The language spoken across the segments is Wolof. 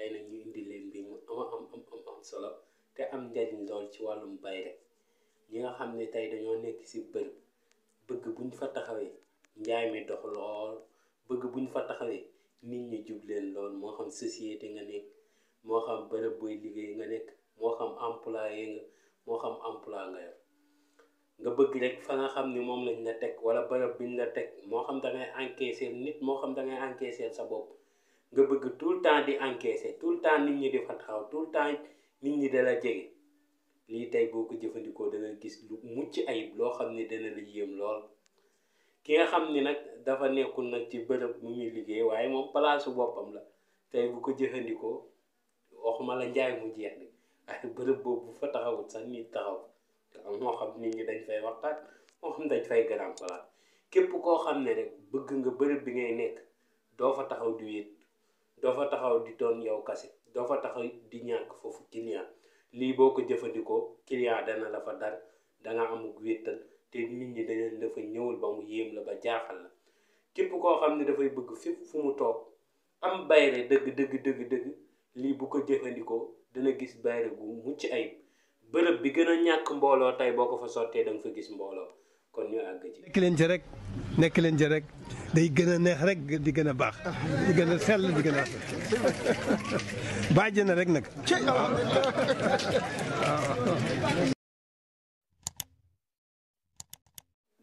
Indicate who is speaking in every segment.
Speaker 1: tey nag ñu indi leen mbir mu am solo te am njariñ lool ci wàllum bayre. ñi nga xam ne tey dañoo nekk ci bërëb bëgg buñ fa taxawee njaay mi dox lool, bëgg buñ fa taxawee nit ñi jub leen lool, moo xam société nga nekk, moo xam bërëb booy liggéey nga nekk, moo xam employé nga, moo xam emploi nga yor, nga bëgg rek fa nga xam ni moom lañ la teg wala bërëb biñ la teg, moo xam da ngay encaisser nit, moo xam da ngay encaisser sa bopp, nga bëgg tout le temps di encaisser, tout le temps nit ñi di fa taxaw, tout le temps nit ñi dala jege. lii tey boo ko jëfandikoo da nga gis lu mucc ayib loo xam ne dana la yéem lool. ki nga xam ni nag dafa nekkul nag ci bërëb mu muy liggéey waaye moom palaasu boppam la, tey bu ko jëfandikoo waxuma la njaay mu jeex ni waaye bërëb boobu bu fa taxawut sax nit taxaw, moo xam nit ñi dañ fay waxtaan, moo xam dañ fay gëraam palaas. képp koo xam ne rek bëgg nga bërëb bi ngay nekk doo fa taxaw di wéet, doo fa taxaw di doon yow kase, doo fa taxaw di ñàkk foofu client. lii boo ko jëfandikoo client dana la fa dar, danga amuk wéttal te nit ñi dañu dafa ñëwul ba mu yéem la ba jaaxal la. képp koo xam ne dafay bëgg fépp fu mu toog am bayre dëgg, lii bu ko jëfandikoo dana gis bayre gu mucc ayib. bërëb bi gën a ñàkk mbooloo tey boo ko fa sottee da nga fa gis mbooloo. kon ñu àgg ci.
Speaker 2: nekk leen ci rek, nekk leen ci rek, day gën a neex rek di gën a baax, di gën a sell di gën a bàjj na rek nag.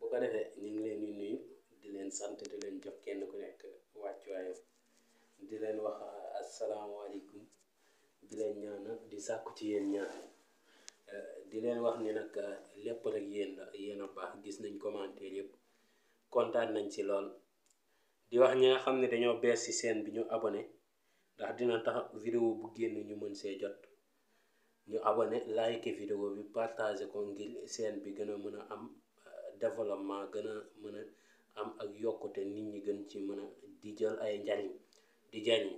Speaker 1: bu ko defee ñu ngi leen di nuyu di leen sant di leen jox kenn ku nekk wàccuwaayam, di leen wax asalaamaaleykum, di leen ñaanal di sàkku ci yéen ñaan. di leen wax ni nag lépp rek yéen la, yéen a baax, gis nañ commentaire yëpp, kontaan nañ ci lool. di wax ñi nga xam ne dañoo bees ci chaîne bi ñu abonné, ndax dina tax vidéo bu génn ñu mën see jot. ñu abonné, like vidéo bi, partager ko ngir chaîne bi gën a mën a am développement, gën a mën a am ak yokkute, nit ñi gën ci mën a di jël ay njariñ di jariñ.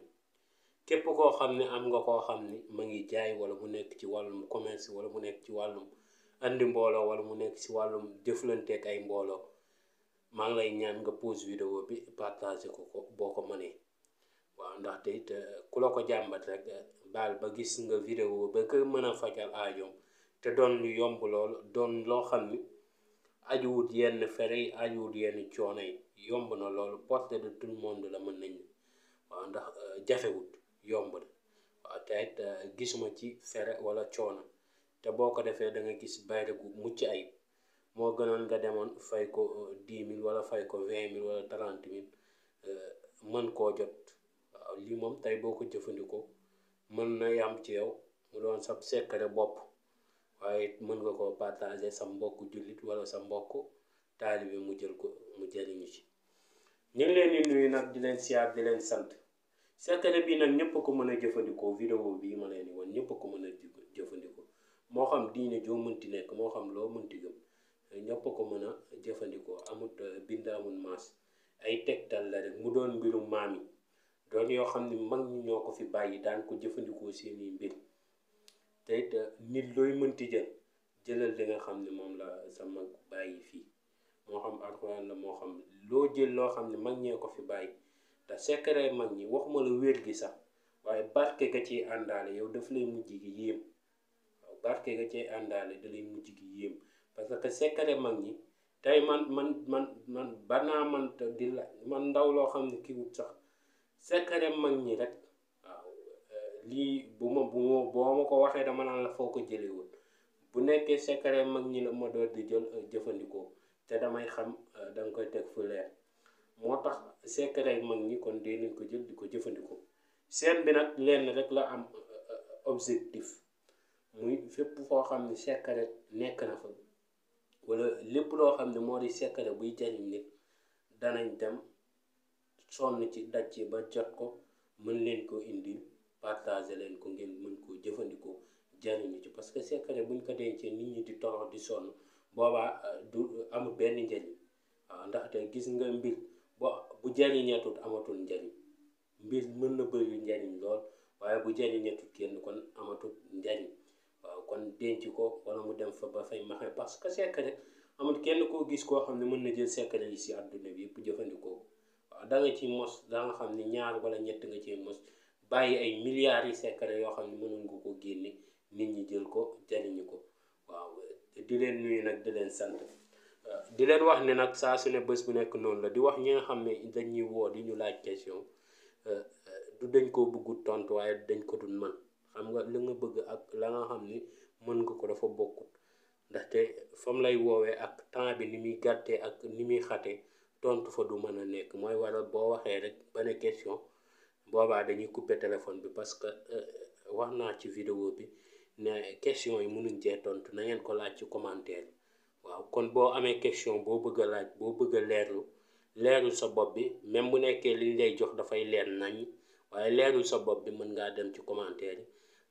Speaker 1: képp koo xam ne am nga koo xam ni ma ngi jaay, wala mu nekk ci wàllum commerce, wala mu nekk ci wàllum andi mbooloo, wala mu nekk ci wàllum jëflanteek ay mbooloo, maa ngi lay ñaan nga pause vidéo bi partager ko boo ko mënee. waaw ndaxte it ku la ko jàmbat rek baal ba gis nga vidéo ba ko mën a fajal aajoom, te doon lu yomb lool, doon loo xam ni ajuwut yenn fere yi, ajuwut yenn coono yi, yomb na loolu, portée de tout le monde la mën nañu. waaw ndax jafewut, yomb na. waaw te it gisuma ci fere wala coono, te boo ko defee da nga gis bayre gu mucc ayib. moo gënoon nga demoon fay ko 10 000 wala fay ko 20 000 wala 30 000 mën koo jot. waaw lii moom tey boo ko jëfandikoo mën na yam ci yow mu doon sa secret bopp, waaye mën nga koo partager sa mbokk jullit wala sa mbokk taalibe mu jël ko mu jëriñu ci. ñu ngi leen di nuyu nag di leen siyaar di leen sant. secret bi nag ñëpp ko mën a jëfandikoo, vidéo bii ma leen di woon ñëpp ko mën a jëfandikoo, moo xam diine joo mënti nekk, moo xam loo mënti gëm, ñëpp ko mën a jëfandikoo. amut bind, amul maas, ay tegtal la rek, mu doon mbirum maam yi, doon yoo xam ne mag ñi ñoo ko fi bàyyi daan ko jëfandikoo seeni mbir. te it nit looy mënti jëlal li nga xam ne moom la sa mag bàyyi fii, moo xam alxuraan la, moo xam loo jël loo xam ne mag ñee ko fi bàyyi. te secret mag ñi waxuma la wér gi sax, waaye barke ga ciy àndaale yow daf lay mujj gi yéem. waaw barke ga ciy àndaale da lay mujj gi yéem, parce que secret mag ñi tey man banaa man di la man ndaw loo xam ne kii wut sax secret mag ñi rek. waaw lii boo ma ko waxee dama naan la foo ko jëlee woon. bu nekkee secret mag ñi la ma door di jël jëfandikoo, te damay xam da nga koy teg fu leer. moo tax secret mag ñi kon dee nañ ko jël di ko jëfandikoo. seen bi nag lenn rek la am objectif, muy fépp foo xam ne secret nekk na fa, wala lépp loo xam ne moo di secret buy jariñ nit, danañ dem sonn ci daj ci ba jot ko, mën leen ko indi partager leen ko ngeen mën koo jëfandikoo jariñu ci. parce que secret buñ ko dencee nit ñi di torox di sonn, boobaa du amul benn njariñ. waaw ndaxte gis nga mbir bu jariñeetut amatul njariñ. mbir mën na bëri njariñ lool, waaye bu jariñeetut kenn kon amatul njariñ. waaw kon denc ko wala mu dem fa ba fay maxe, parce que secret amul kenn koo gis koo xam ne mën na jël secret yi si àdduna bi yëpp jëfandikoo. waaw da nga ci mos, da nga xam ne ñaar wala ñett nga ci mos bàyyi ay milliards yi secret yoo xam ne mënuñ ko génne nit ñi jël ko jariñu ko. waaw di leen nuyu nag di leen sant di leen wax ne nag saa su ne bés bu nekk noonu la di wax ñi nga xam ne dañuy woo di ñu laaj question du dañ koo bëggut tontu waaye dañ ko dul mën. xam nga li nga bëgg ak la nga xam ni mën nga ko dafa bokkut ndaxte fam lay woowee ak temps bi ni muy gàttee ak ni muy xatee tontu fa du mën a nekk. mooy waral boo waxee rek ba ne question boobaa dañuy couper téléphone bi parce que wax naa ci vidéo bi ne question yi mënuñ cee tontu na ngeen ko laaj ci commentaire. waaw kon boo amee question boo bëgg a laaj boo bëgg a leerul sa bopp bi même bu nekkee liñ lay jox dafay leer nañ waaye leerul sa bopp bi mën ngaa dem ci commentaire yi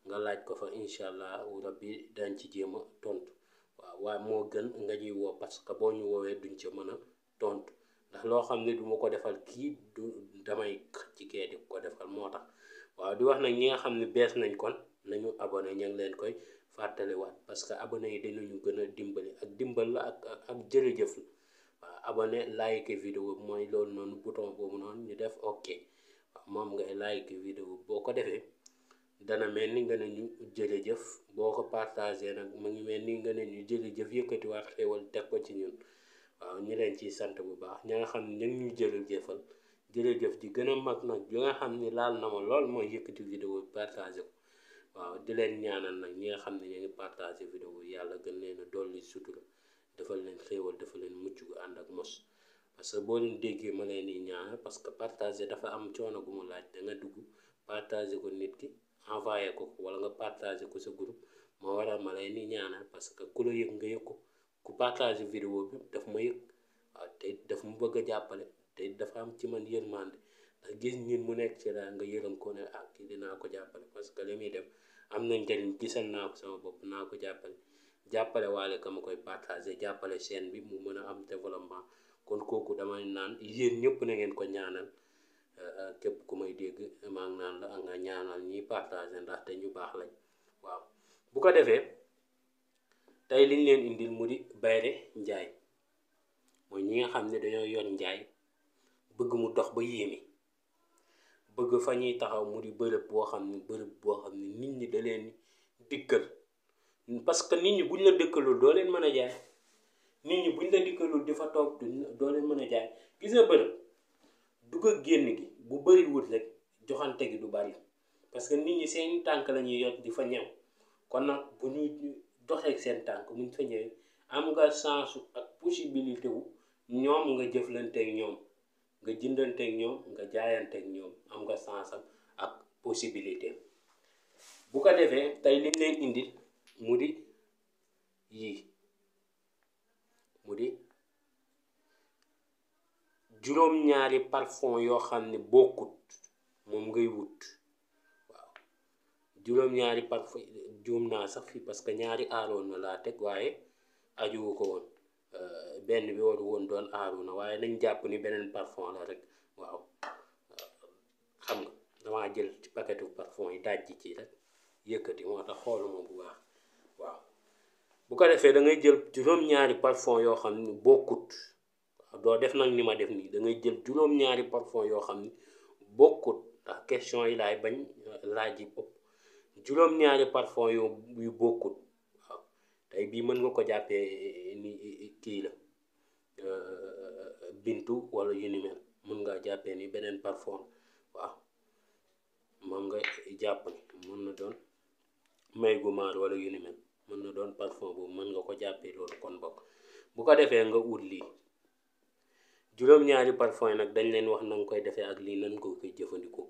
Speaker 1: nga laaj ko fa incha allah rabbi dañ ci jéem a tontu. waaye moo gën nga ñuy woo parce que boo ñu woowee duñ ca mën a tontu ndax loo xam ne du ma ko defal kii du damay ci kee di ko defal moo tax. waaw di wax nag ñi nga xam ne bees nañ kon nañu abonné ñu ngi leen koy fàttaliwaat parce que abonné yi dinañu gën a dimbali ak dimbal la ak jërëjëf la. waaw abonné like vidéo bi mooy loolu noonu bouton boobu noonu ñu def ok waaw moom ngay like vidéo boo ko defee dana mel ni nga ne ñu jërëjëf boo ko partagé nag mu ngi mel ni nga ne ñu jërëjëf yëkkatiwaat xéwal teg ko ci ñun. waaw ñu leen ciy sant bu baax ña nga xam ne ñu ngi jërëjëfal jërëjëf ji gën a mag nag bi nga xam ni laal na ma lool mooy yëkkati vidéo bi partagé ko. waaw di leen ñaanal nag ñi nga xam ne ñu ngi partagé vidéo yi yàlla gën leen a dolli sutura defal leen xéewal defal leen mucc gu ànd ak mos parce que boo leen déggee ma leen di ñaanal parce que partagé dafa am coono gu mu laaj da nga dugg partagé ko nit ki envoyé ko wala nga partagé ko sa groupe moo waral ma leen di ñaanal parce que ku la yëg nga yëg ko ku partagé vidéo bi daf ma yëg. waaw te daf mu bëgg a jàppale te dafa am ci man yërmande ndax gis nit mu nekk ci daal nga yërëm ko ne ak kii dinaa ko jàppale parce que li muy def am na njëriñ gisal naa ko sama bopp naa ko jàppale waale ka ma koy partagé jàppale chaîne bi mu mën a am développement. kon kooku damay naan yéen ñëpp na ngeen ko ñaanal képp ku may dégg maa ngi naan la nga ñaanal ñiy partagé ndaxte ñu baax lañ. waaw bu ko defee tey liñ leen indil mu di Bayré njaay mooy ñi nga xam ne dañoo yor njaay bëgg mu dox ba yéeme bëgg fa ñuy taxaw mu di bërëb boo xam ne nit ñi da leen dikkal parce que nit ñi buñ la dëkkalul doo leen mën a jaay. nit ñi buñ la dikkalul di fa toog doo leen mën a jaay. gis nga bërëb dugg ak génn gi bu bëri wut rek joxante gi du bari parce que nit ñi seen tànk la ñuy yor di fa ñëw kon nag bu ñu doxee seen tànk muñ fa ñëwee am nga chance ak possibilité wu ñoom nga jëflanteeg ñoom nga jëndanteeg ñoom nga jaayanteeg ñoom am nga chance ak possibilité. bu ko defee tey liñ leen indi mu di yii mu di juróom-ñaari parfum yoo xam ne bokkut moom ngay wut. waaw juróom-ñaari parfum juum naa sax fii parce que ñaari aaroon na laa teg waaye ajuwu ko woon benn bi waru woon doon aaroon na waaye nañ jàpp ni beneen parfum la rek. waaw xam nga damaa jël ci paquetu parfum yi dajji ci rek yëkkati moo tax xooluma bu baax. waaw bu ko defee da ngay jël juróom-ñaari parfum yoo xam ne bokkut. waaw doo def nag ni ma def nii da ngay jël juróom-ñaari parfum yoo xam ne bokkut ndax question yi laay bañ laaj yi ëpp juróom-ñaari parfum yu bokkut. waaw tey bii mën nga ko jàppee ni kii la bintu wala yu ni mel mën nga jàppee ni beneen parfum. waaw moom nga jàpp ni mën na doon may gu maar wala yu ni mel mën na doon parfum boobu mën nga ko jàppee loolu kon bokk. bu ko defee nga ut lii juróom-ñaari parfum yi nag dañ leen wax na nga koy defee ak lii nan ko koy jëfandikoo.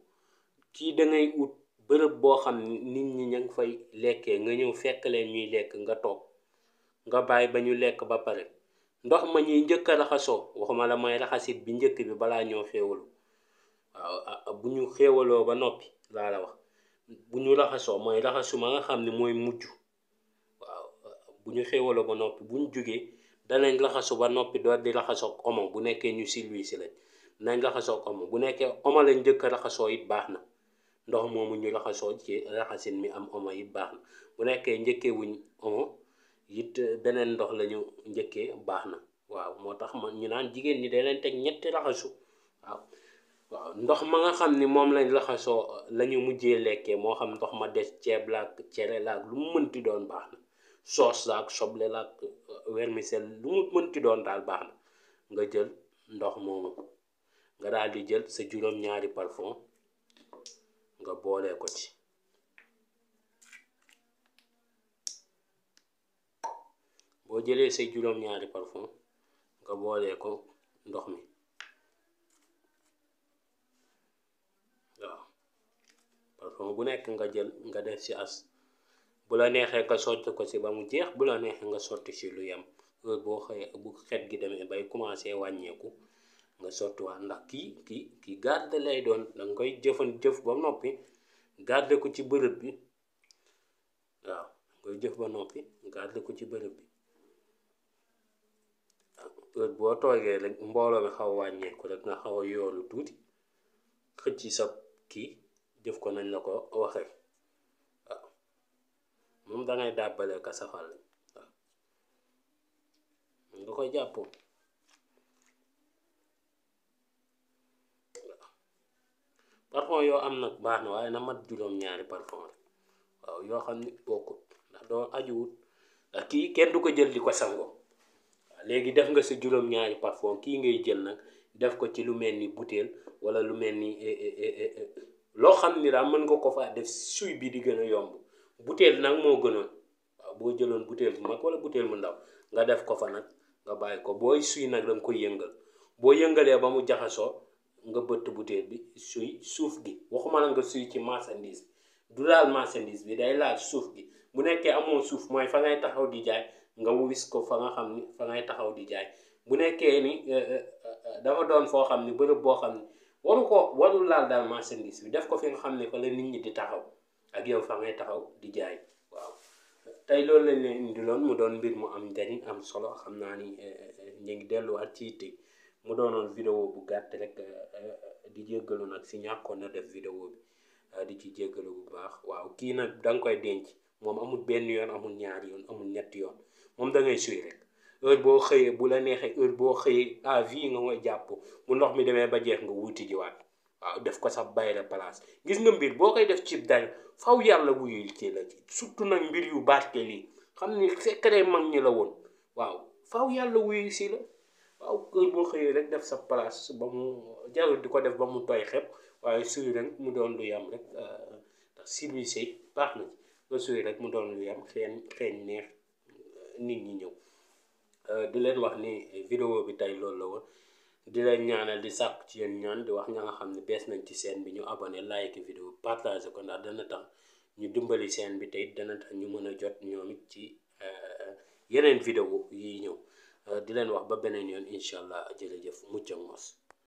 Speaker 1: kii da ngay ut bërëb boo xam ni nit ñi ña ngi fay lekkee nga ñëw fekk leen ñuy lekk nga toog nga bàyyi ba ñu lekk ba pare ndox ma ñuy njëkk a raxasoo waxuma la mooy raxasit bi njëkk bi balaa ñoo xéewalu. waaw bu ñu xéewaloo ba noppi laa la wax bu ñu raxasoo mooy raxasu ma nga xam ne mooy mujj. waaw bu ñu xéewaloo ba noppi bu ñu jógee danañ raxasu ba noppi door di raxasoog omo bu nekkee ñu silwiisi lañ nañ raxasoog omo bu nekkee omo lañ njëkk a raxasoo it baax na ndox moomu ñu raxasoo ci raxasin mi am omo it baax na bu nekkee njëkkee wuñ omo it beneen ndox la ñu njëkkee baax na. waaw moo tax man ñu naan jigéen ñi da leen teg ñetti raxasu. waaw waaw ndox ma nga xam ni moom lañ laxasoo la ñu mujjee lekkee moo xam ndox ma des ceeb laak cere laak lu mu mënti doon baax na soos laak soble laak vermicelle lu mu mënti doon daal baax na nga jël ndox moomu nga daal di jël sa juróom-ñaari parfum nga boolee ko ci boo jëlee say juróom-ñaari parfum nga boolee ko ndox mi waaw parfum bu nekk nga jël nga def ci as bu la neexee nga sotti ko ci ba mu jeex bu la neexee nga sotti ci lu yem heure boo xëyee bu xet gi demee bay commencé wàññeeku nga sottiwaat ndax kii garde lay doon danga koy jëf ba noppi garde ko ci bërëb bi waaw koy jëf ba noppi garde ko ci bërëb bi heure boo toogee rek mbooloo mi xaw wàññeeku rek nga xaw a yoolu tuuti xëcc sa kii jëf ko nañ la ko waxee waaw moom dangay dàbbale ka safal waaw nga koy jàppoo parfum yoo am nag baax na waaye na mat juróom-ñaari parfum rek waaw yoo xam ni bokkut ndax doo ajuwut ndax kii kenn du ko jël di ko sangoo waaw léegi def nga sa juróom-ñaari parfum kii ngay jël nag def ko ci lu mel ni butéel wala lu mel ni loo xam ni daal mën nga ko faa def suy bi di gën a yomb butéel nag moo gënoon waaw boo jëloon butéel bu mag wala butéel mu ndaw nga def ko fa nag nga bàyyi ko booy suy nag danga koy yëngal boo yëngalee ba mu jaxasoo nga bëtt butéel bi suy suuf gi waxuma la nga suy ci marchandise bi du laal marchandise bi day laal suuf gi bu nekkee amoo suuf mooy fa ngay taxaw di jaay nga wis ko fa nga xam ni fa ngay taxaw di jaay bu nekkee ni dafa doon foo xam ni bërëb boo xam ni warul laal daal marchandise bi def ko fi nga xam ne fa la nit ñi di taxaw ak yow fa ngay taxaw di jaay waaw tey loolu lañ leen indiloon mu doon mbir mu am njariñ am solo xam naa ni ñu ngi delluwaat ci yitte mu doonoon vidéo bu gàtt rek di jéggalu nag si ñàkkoon na def vidéo bi di ci jéggalu bu baax waaw kii nag da nga koy denc moom amul benn yoon amul ñaari yoon amul ñetti yoon moom da ngay suy rek heure boo xëyee bu la neexee heure boo xëyee à vie nga koy jàpp bu ndox mi demee ba jeex nga wuti jiwaat waaw def ko sa bayre place gis nga mbir boo koy def cib dañ faw yàlla wuyul ci la ci surtout nag mbir yu barkeel yi xam ni secret mag ñi la woon waaw faw yàlla wuyul si la waaw heure boo xëyee rek def sa place ba mu jarul di ko def ba mu tooy xepp waaye suy rek mu doon lu yam rek ndax service baax na nga suy rek mu doon lu yam xeeñ neex nit ñi ñëw di leen wax ni vidéo bi tey loolu la woon di leen ñaanal di sàkk ci yéen ñaan di wax ña nga xam ne bees nañ ci chaîne bi ñu abonné like vidéo partage ko ndax dana tax ñu dimbali chaîne bi tey dana tax ñu mën a jot ñoom it ci yeneen vidéo yi ñëw di leen wax ba beneen yoon incha allah jërëjëf mucc ak mos